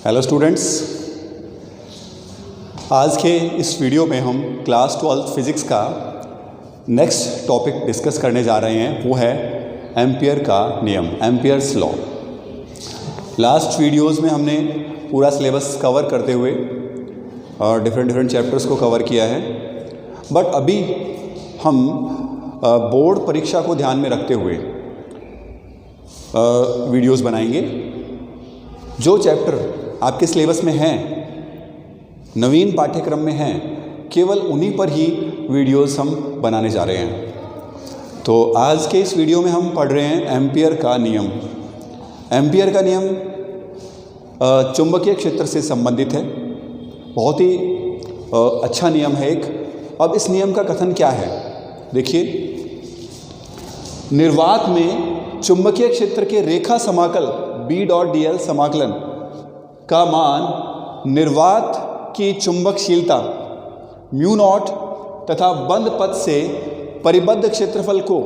Hello students, आज के इस वीडियो में हम क्लास 12 फिज़िक्स का नेक्स्ट टॉपिक डिस्कस करने जा रहे हैं। वो है एम्पियर का नियम, एम्पियर्स लॉ। लास्ट वीडियोस में हमने पूरा सिलेबस कवर करते हुए और डिफरेंट चैप्टर्स को कवर किया है, बट अभी हम बोर्ड परीक्षा को ध्यान में रखते हुए वीडियोस बनाएंगे। जो चैप्टर आपके सिलेबस में हैं, नवीन पाठ्यक्रम में हैं, केवल उन्हीं पर ही वीडियोस हम बनाने जा रहे हैं। तो आज के इस वीडियो में हम पढ़ रहे हैं एम्पियर का नियम। एम्पियर का नियम चुंबकीय क्षेत्र से संबंधित है। बहुत ही अच्छा नियम है एक। अब इस नियम का कथन क्या है, देखिए। निर्वात में चुंबकीय क्षेत्र के रेखा समाकल B.dl समाकलन का मान निर्वात की चुंबकशीलता म्यू नॉट तथा बंद पथ से परिबद्ध क्षेत्रफल को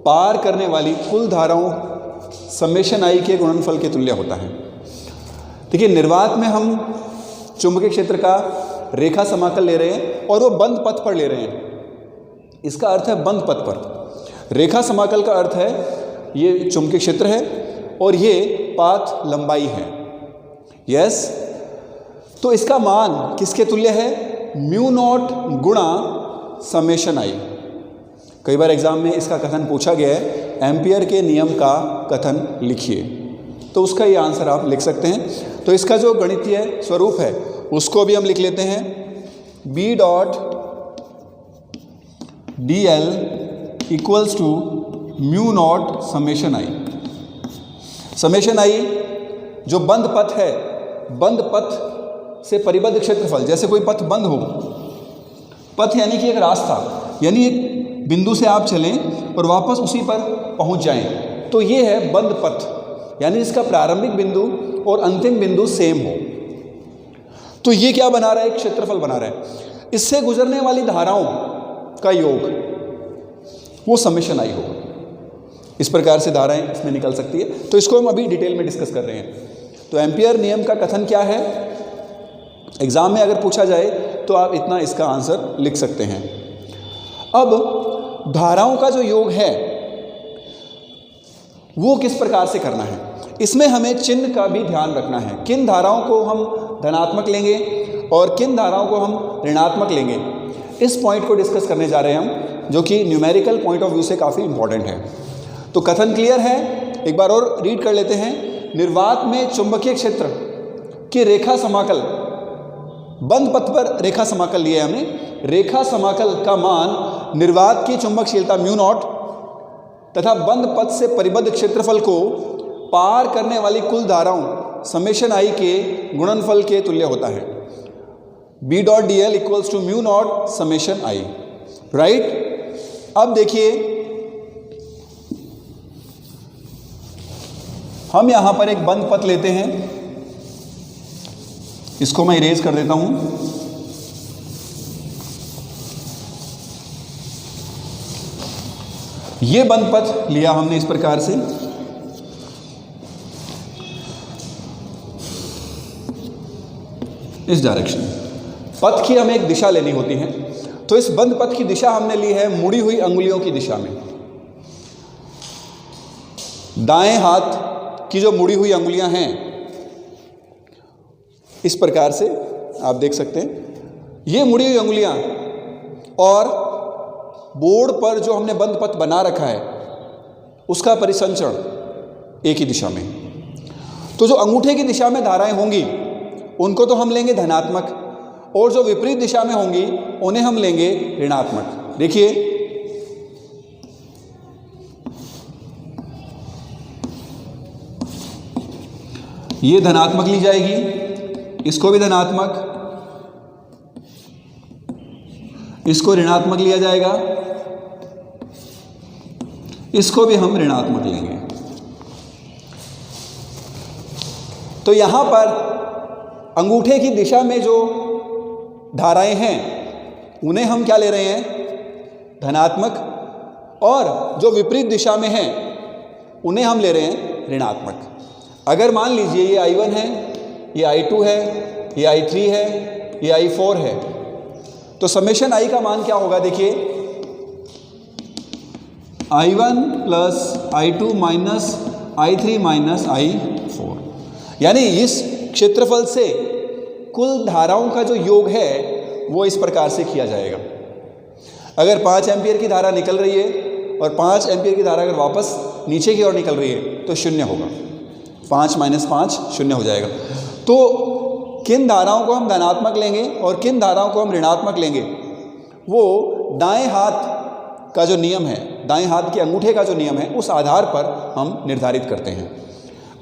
पार करने वाली कुल धाराओं समेशन I के गुणनफल के तुल्य होता है। देखिए, निर्वात में हम चुंबकीय क्षेत्र का रेखा समाकल ले रहे हैं और वो बंद पथ पर ले रहे हैं। इसका अर्थ है बंद पथ पर। रेखा समाकल का अर्थ है ये चुंबकीय क्षेत्र है और ये पाथ लंबाई है। यस, तो इसका मान किसके तुल्य है? म्यू नॉट गुणा समेशन I। कई बार एग्जाम में इसका कथन पूछा गया है, एम्पियर के नियम का कथन लिखिए, तो उसका ये आंसर आप लिख सकते हैं। तो इसका जो गणितीय स्वरूप है उसको भी हम लिख लेते हैं। B.dl equals to mu naught summation I। Summation I जो बंद पथ है, बंद पथ से परिबद्ध क्षेत्रफल, जैसे कोई पथ बंद हो, पथ यानी कि एक रास्ता, यानी एक बिंदु से आप चलें और वापस उसी पर पहुंच जाएं, तो ये है बंद पथ, यानी इसका प्रारंभिक बिंदु और अंतिम बिंदु सेम हो। तो ये क्या बना रहा है? एक क्षेत्रफल बना रहा है। इससे गुजरने वाली धाराओं का योग वो समेशन I होगा। इस प्रकार से धाराएं इसमें निकल सकती है। तो इसको हम अभी डिटेल में डिस्कस कर रहे हैं। तो एम्पियर नियम का कथन क्या है? एग्जाम में अगर पूछा जाए तो आप इतना इसका आंसर लिख सकते हैं। अब धाराओं का जो योग है वो किस प्रकार से करना है, इसमें हमें चिन्ह का भी ध्यान रखना है। किन धाराओं को हम धनात्मक लेंगे और किन धाराओं को हम ऋणात्मक लेंगे, इस पॉइंट को डिस्कस करने जा रहे हैं हम, जो कि न्यूमेरिकल पॉइंट ऑफ व्यू से काफ़ी इंपॉर्टेंट है। तो कथन क्लियर है? एक बार और रीड कर लेते हैं। निर्वात में चुंबकीय क्षेत्र की रेखा समाकल, बंद पथ पर रेखा समाकल लिया है हमने। रेखा समाकल का मान निर्वात की चुंबकशीलता म्यू नॉट तथा बंद पथ से परिबद्ध क्षेत्रफल को पार करने वाली कुल धाराओं समेशन I के गुणनफल के तुल्य होता है। B.dl equals to mu naught summation I, right. अब देखिए, हम यहां पर एक बंद पथ लेते हैं। इसको मैं इरेज कर देता हूं। ये बंद पथ लिया हमने इस प्रकार से। इस डायरेक्शन पथ की हमें एक दिशा लेनी होती है। तो इस बंद पथ की दिशा हमने ली है मुड़ी हुई अंगुलियों की दिशा में। दाएं हाथ की जो मुड़ी हुई अंगुलियां हैं, इस प्रकार से आप देख सकते हैं, ये मुड़ी हुई अंगुलियां, और बोर्ड पर जो हमने बंद पथ बना रखा है उसका परिसंचरण एक ही दिशा में। तो जो अंगूठे की दिशा में धाराएं होंगी उनको तो हम लेंगे धनात्मक, और जो विपरीत दिशा में होंगी उन्हें हम लेंगे ऋणात्मक। देखिए, ये धनात्मक ली जाएगी, इसको भी धनात्मक, इसको ऋणात्मक लिया जाएगा, इसको भी हम ऋणात्मक लेंगे। तो यहां पर अंगूठे की दिशा में जो धाराएं हैं उन्हें हम क्या ले रहे हैं? धनात्मक, और जो विपरीत दिशा में हैं उन्हें हम ले रहे हैं ऋणात्मक। अगर मान लीजिए ये I1 है ये I2 है, ये I3 है, ये I4 है। तो समेशन I का मान क्या होगा? देखिए I1 plus I2 minus I3 minus I4, यानी इस क्षेत्रफल से कुल धाराओं का जो योग है वो इस प्रकार से किया जाएगा। अगर 5 एम्पियर की धारा निकल रही है और 5 एम्पियर की धारा अगर वापस नीचे की ओर निकल रही है तो 0 होगा, 5 माइनस 5 0 हो जाएगा। तो किन धाराओं को हम धनात्मक लेंगे और किन धाराओं को हम ऋणात्मक लेंगे, वो दाएं हाथ का जो नियम है, दाएं हाथ के अंगूठे का जो नियम है, उस आधार पर हम निर्धारित करते हैं।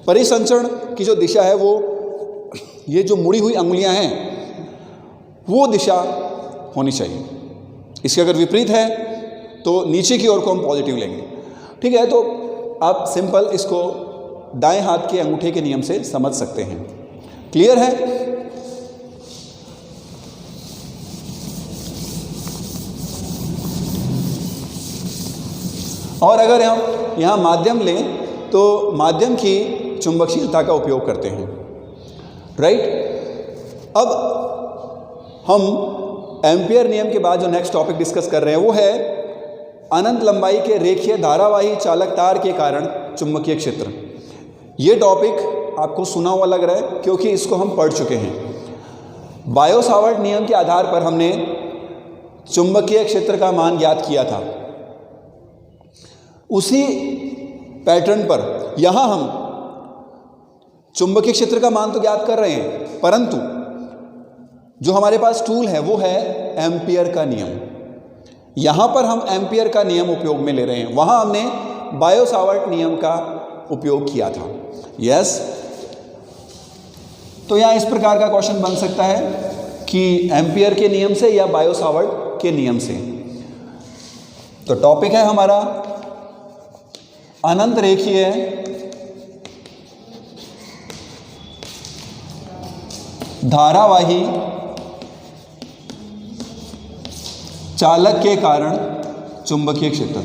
परिसंचरण की जो दिशा है वो, ये जो मुड़ी हुई अंगुलियां हैं वो दिशा होनी चाहिए। इसके अगर विपरीत है तो नीचे की ओर को हम पॉजिटिव लेंगे। ठीक है, तो आप सिंपल इसको दाएं हाथ के अंगूठे के नियम से समझ सकते हैं। क्लियर है? और अगर हम यहाँ माध्यम लें तो माध्यम की चुंबकशीलता का उपयोग करते हैं, राइट। अब हम एम्पियर नियम के बाद जो नेक्स्ट टॉपिक डिस्कस कर रहे हैं वो है अनंत लंबाई के रेखीय धारावाही चालक तार के कारण चुंबकीय क्षेत्र। ये टॉपिक आपको सुना हुआ लग रहा है क्योंकि इसको हम पढ़ चुके हैं। बायो-सावर्ट नियम के आधार पर हमने चुंबकीय क्षेत्र का मान ज्ञात किया था। उसी पैटर्न पर यहाँ हम चुंबकीय क्षेत्र का मान तो ज्ञात कर रहे हैं, परंतु जो हमारे पास टूल है वो है एम्पियर का नियम। यहाँ पर हम एम्पियर का नियम उपयोग में ले रहे हैं, वहाँ हमने बायो-सावर्ट नियम का उपयोग किया था। यस, तो यहाँ इस प्रकार का क्वेश्चन बन सकता है कि एम्पियर के नियम से या बायो-सावर्ट के नियम से। तो टॉपिक है हमारा अनंत रेखीय धारावाही चालक के कारण चुंबकीय क्षेत्र।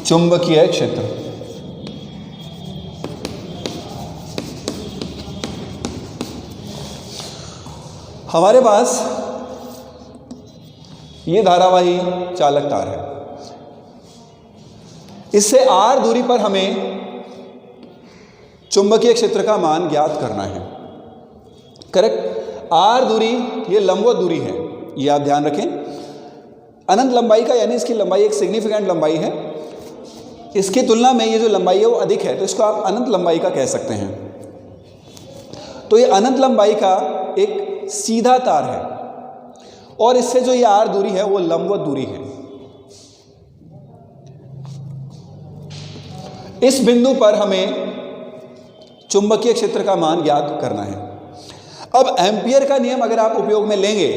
चुंबकीय क्षेत्र हमारे पास ये धारावाही चालक तार है। इससे r दूरी पर हमें चुंबकीय क्षेत्र का मान ज्ञात करना है। करेक्ट, r दूरी ये लंबवत दूरी है, ये आप ध्यान रखें। अनंत लंबाई का यानी इसकी लंबाई एक सिग्निफिकेंट लंबाई है, इसकी तुलना में ये जो लंबाई है वो अधिक है, तो इसको आप अनंत लंबाई का कह सकते हैं। तो ये अनंत लंबाई का एक सीधा तार है और इससे जो ये r दूरी है वो लंबवत दूरी है। इस बिंदु पर हमें चुंबकीय क्षेत्र का मान ज्ञात करना है। अब एम्पियर का नियम अगर आप उपयोग में लेंगे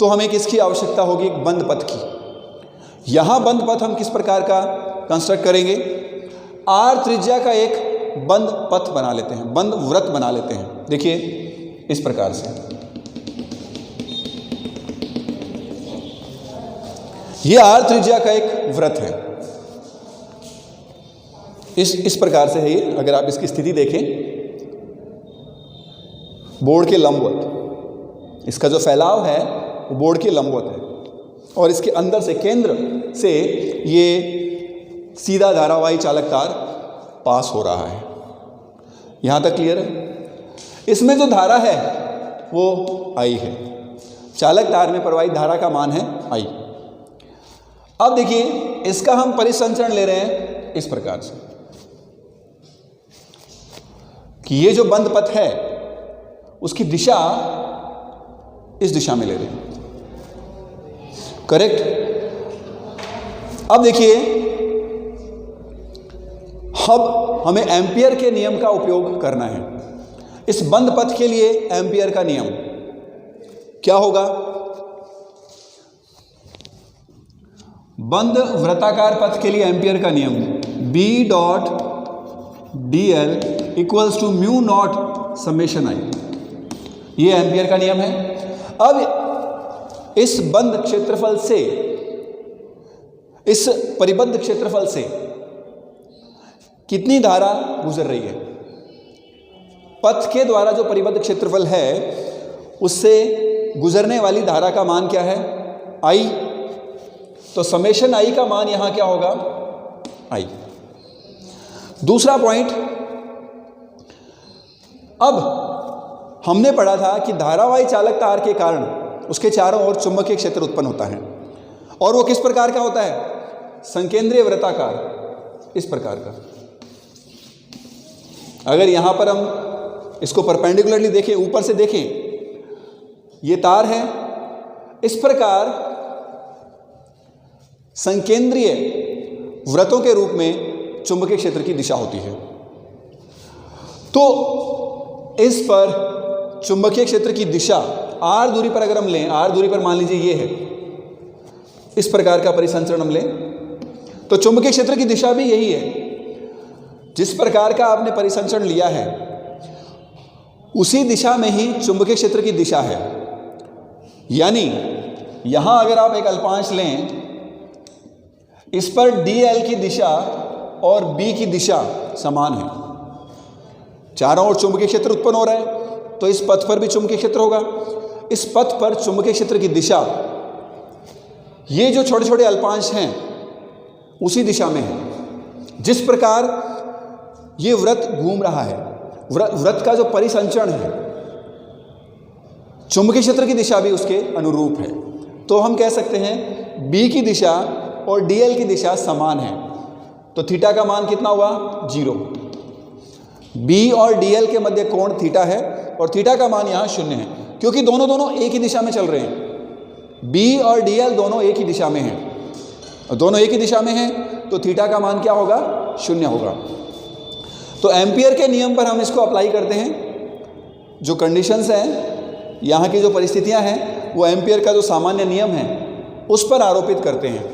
तो हमें किसकी आवश्यकता होगी? बंद पथ की। यहां बंद पथ हम किस प्रकार का कंस्ट्रक्ट करेंगे? r त्रिज्या का एक बंद पथ बना लेते हैं, बंद वृत्त बना लेते हैं। देखिए इस प्रकार से, ये r त्रिज्या का एक वृत्त है। इस प्रकार से है ये। अगर आप इसकी स्थिति देखें, बोर्ड के लंबवत, इसका जो फैलाव है वो बोर्ड के लंबवत है और इसके अंदर से, केंद्र से ये सीधा धारावाही चालक तार पास हो रहा है। यहां तक क्लियर है? इसमें जो धारा है वो I है। चालक तार में प्रवाहित धारा का मान है I। अब देखिए इसका हम परिसंचरण ले रहे हैं इस प्रकार से कि ये जो बंद पथ है उसकी दिशा इस दिशा में ले रहे हैं। करेक्ट। अब देखिए, अब हमें एम्पियर के नियम का उपयोग करना है। इस बंद पथ के लिए एम्पियर का नियम क्या होगा? बंद वृत्ताकार पथ के लिए एम्पियर का नियम B dot dl equals to mu naught summation I। ये एम्पियर का नियम है। अब इस बंद क्षेत्रफल से, इस परिबद्ध क्षेत्रफल से कितनी धारा गुजर रही है। पथ के द्वारा जो परिबद्ध क्षेत्रफल है उससे गुजरने वाली धारा का मान क्या है, I। तो समेशन I का मान यहां क्या होगा, I। दूसरा पॉइंट, अब हमने पढ़ा था कि धारावाही चालक तार के कारण उसके चारों ओर चुंबकीय क्षेत्र उत्पन्न होता है, और वो किस प्रकार का होता है, संकेंद्रीय वृत्ताकार, इस प्रकार का। अगर यहां पर हम इसको परपेंडिकुलरली देखें, ऊपर से देखें, ये तार है, इस प्रकार संकेंद्रीय वृत्तों के रूप में चुंबकीय क्षेत्र की दिशा होती है। तो इस पर चुंबकीय क्षेत्र की दिशा r दूरी पर अगर हम लें, r दूरी पर मान लीजिए ये है, इस प्रकार का परिसंचरण हम लें, तो चुंबकीय क्षेत्र की दिशा भी यही है। जिस प्रकार का आपने परिसंचरण लिया है उसी दिशा में ही चुंबकीय क्षेत्र की दिशा है। यानी यहां अगर आप एक अल्पांश लें, इस पर dl की दिशा और b की दिशा समान है, चारों ओर चुंबकीय क्षेत्र उत्पन्न हो रहा है, तो इस पथ पर भी चुंबकीय क्षेत्र होगा। इस पथ पर चुंबकीय क्षेत्र की दिशा, ये जो छोटे छोटे अल्पांश हैं उसी दिशा में है। जिस प्रकार ये वृत्त घूम रहा है, वृत्त का जो परिसंचरण है, चुंबकीय क्षेत्र की दिशा भी उसके अनुरूप है। तो हम कह सकते हैं b की दिशा और dl की दिशा समान है, तो थीटा का मान कितना हुआ, 0। b और dl के मध्य कोण थीटा है और थीटा का मान यहाँ 0 है, क्योंकि दोनों एक ही दिशा में चल रहे हैं। b और dl दोनों एक ही दिशा में हैं, और दोनों एक ही दिशा में हैं, तो थीटा का मान क्या होगा, 0 होगा। तो एम्पियर के नियम पर हम इसको अप्लाई करते हैं। जो कंडीशंस हैं, यहाँ की जो परिस्थितियाँ हैं, वो एम्पियर का जो सामान्य नियम है उस पर आरोपित करते हैं।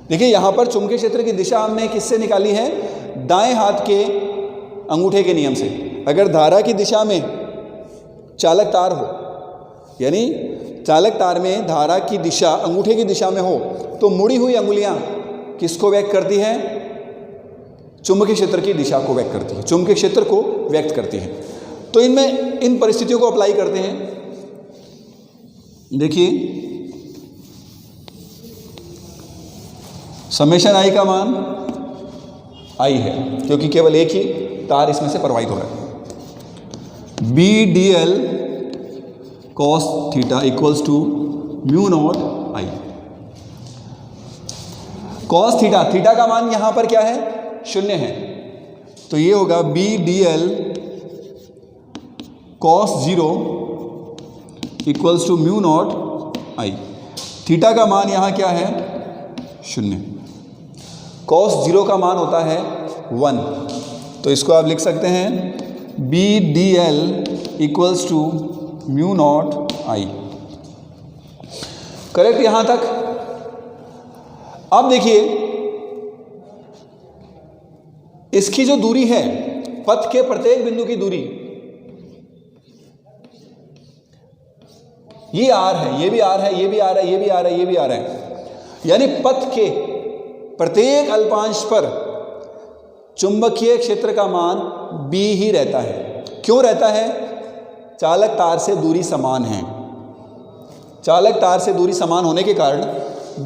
देखिए यहाँ पर चुंबकीय क्षेत्र की दिशा हमने किससे निकाली है, दाएं हाथ के अंगूठे के नियम से। अगर धारा की दिशा में चालक तार हो, यानी चालक तार में धारा की दिशा अंगूठे की दिशा में हो, तो मुड़ी हुई अंगुलियां किसको व्यक्त करती हैं, चुंबकीय क्षेत्र की दिशा को व्यक्त करती है, चुंबकीय क्षेत्र को व्यक्त करती है। तो इनमें इन परिस्थितियों को अप्लाई करते हैं। देखिए समेशन I का मान I है, क्योंकि केवल एक ही तार इसमें से प्रवाहित हो रहा है। b dl cos theta equals to mu naught I। cos theta, theta का मान यहां पर क्या है, 0 है, तो ये होगा b dl cos 0 equals to mu naught I। Theta का मान यहां क्या है, 0। cos 0 का मान होता है 1, तो इसको आप लिख सकते हैं b dl equals to mu naught I। Correct यहां तक। अब देखिए इसकी जो दूरी है, पथ के प्रत्येक बिंदु की दूरी, ये r है, ये भी r है, ये भी r है, ये भी r है, ये भी r है। यानी पथ के प्रत्येक अल्पांश पर चुंबकीय क्षेत्र का मान b ही रहता है। क्यों रहता है, चालक तार से दूरी समान है। चालक तार से दूरी समान होने के कारण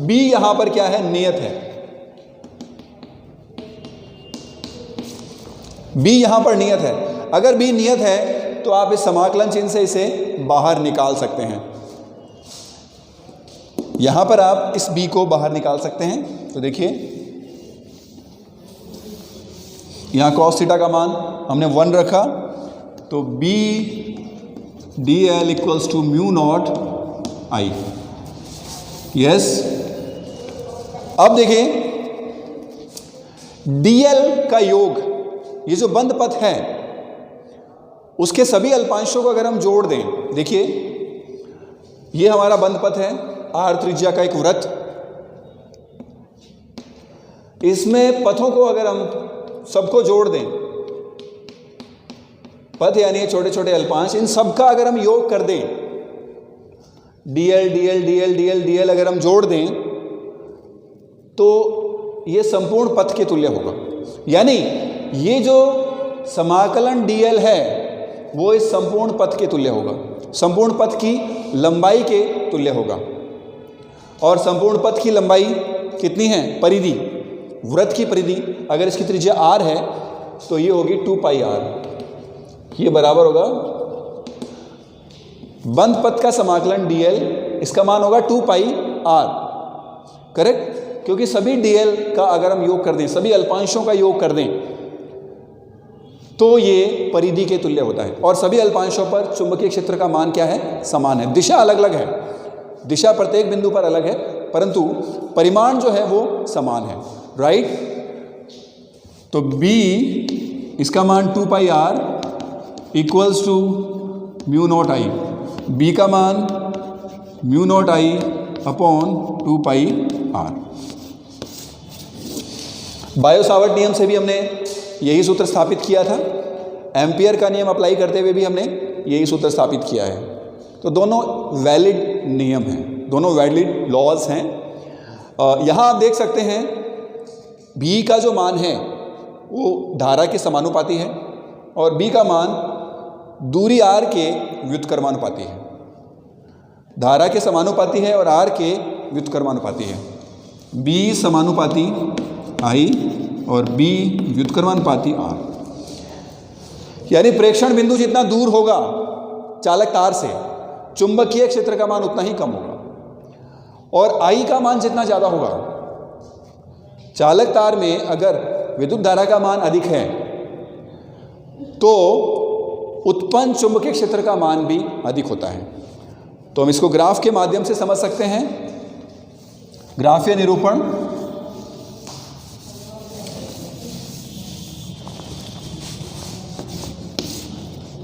b यहां पर क्या है, नियत है। b यहां पर नियत है। अगर b नियत है तो आप इस समाकलन चिन्ह से इसे बाहर निकाल सकते हैं। यहां पर आप इस b को बाहर निकाल सकते हैं। तो देखिए यहां cos थीटा का मान हमने 1 रखा, तो b dl equals to mu naught I। Yes, अब देखिए dl का योग, ये जो बंद पथ है उसके सभी अल्पांशों को अगर हम जोड़ दें, देखिए ये हमारा बंद पथ है, r त्रिज्या का एक वृत्त। इसमें पथों को अगर हम सबको जोड़ दें, पथ यानी छोटे छोटे अल्पांश, इन सबका अगर हम योग कर दें, dl dl dl dl dl अगर हम जोड़ दें, तो ये संपूर्ण पथ के तुल्य होगा। यानी ये जो समाकलन dl है वो इस संपूर्ण पथ के तुल्य होगा, संपूर्ण पथ की लंबाई के तुल्य होगा। और संपूर्ण पथ की लंबाई कितनी है? परिधि, वृत्त की परिधि अगर इसकी त्रिज्या r है तो ये होगी 2 पाई r, ये बराबर होगा बंद पथ का समाकलन dl, इसका मान होगा 2 पाई r, करेक्ट। क्योंकि सभी dl का अगर हम योग कर दें, सभी अल्पांशों का योग कर दें तो ये परिधि के तुल्य होता है। और सभी अल्पांशों पर चुंबकीय क्षेत्र का मान क्या है? समान है। दिशा अलग अलग है, दिशा प्रत्येक बिंदु पर अलग है, परंतु परिमाण जो है वो समान है, राइट। तो B इसका मान 2 pi r equals to mu naught I, B का मान mu naught I upon 2 pi r। Biot Savart नियम से भी हमने यही सूत्र स्थापित किया था, एम्पियर का नियम अप्लाई करते हुए भी हमने यही सूत्र स्थापित किया है। तो दोनों वैलिड नियम हैं, दोनों वैलिड लॉज हैं। यहाँ आप देख सकते हैं B का जो मान है वो धारा के समानुपाती है और B का मान दूरी r के व्युत्क्रमानुपाती है। धारा के समानुपाती है और r के व्युत्क्रमानुपाती है। B समानुपाती I और B व्युत्क्रमानुपाती r, यानी प्रेक्षण बिंदु जितना दूर होगा चालक तार से, चुंबकीय क्षेत्र का मान उतना ही कम होगा। और I का मान जितना ज़्यादा होगा, चालक तार में अगर विद्युत धारा का मान अधिक है तो उत्पन्न चुंबकीय क्षेत्र का मान भी अधिक होता है। तो हम इसको ग्राफ के माध्यम से समझ सकते हैं। ग्राफीय निरूपण,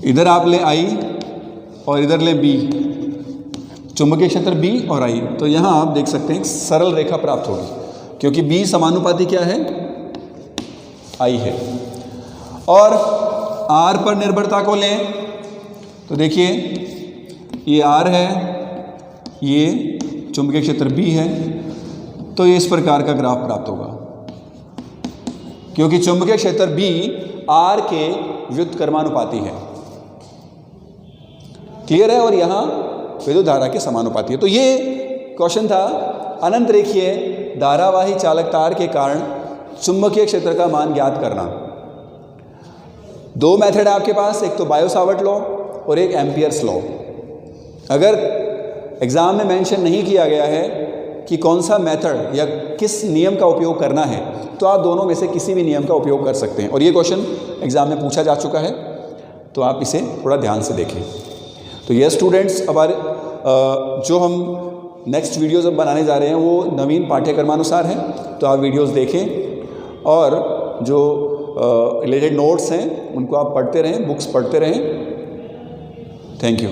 इधर आप ले I और इधर ले B, चुंबकीय क्षेत्र B और I। तो यहाँ आप देख सकते हैं सरल रेखा प्राप्त होगी क्योंकि B समानुपाती क्या है? I है। और R पर निर्भरता को लें तो देखिए ये R है, ये चुंबकीय क्षेत्र B है, तो ये इस प्रकार का ग्राफ प्राप्त होगा क्योंकि चुंबकीय क्षेत्र B R के व्युत्क्रमानुपाती है, क्लियर है। और यहाँ विद्युत धारा के समानुपाती है। तो ये क्वेश्चन था अनंत रेखीय धारावाही चालक तार के कारण चुंबकीय क्षेत्र का मान ज्ञात करना। दो मेथड है आपके पास, एक तो बायो सावर्ट लॉ और एक एम्पियर्स लॉ। अगर एग्जाम में मेंशन नहीं किया गया है कि कौन सा मेथड या किस नियम का उपयोग करना है तो आप दोनों में से किसी भी नियम का उपयोग कर सकते हैं। और ये क्वेश्चन एग्जाम में पूछा जा चुका है तो आप इसे थोड़ा ध्यान से देखें। तो ये स्टूडेंट्स, हमारे जो हम नेक्स्ट वीडियोज़ अब बनाने जा रहे हैं वो नवीन पाठ्यक्रमानुसार हैं, तो आप वीडियोज़ देखें और जो रिलेटेड नोट्स हैं उनको आप पढ़ते रहें, बुक्स पढ़ते रहें। Thank you.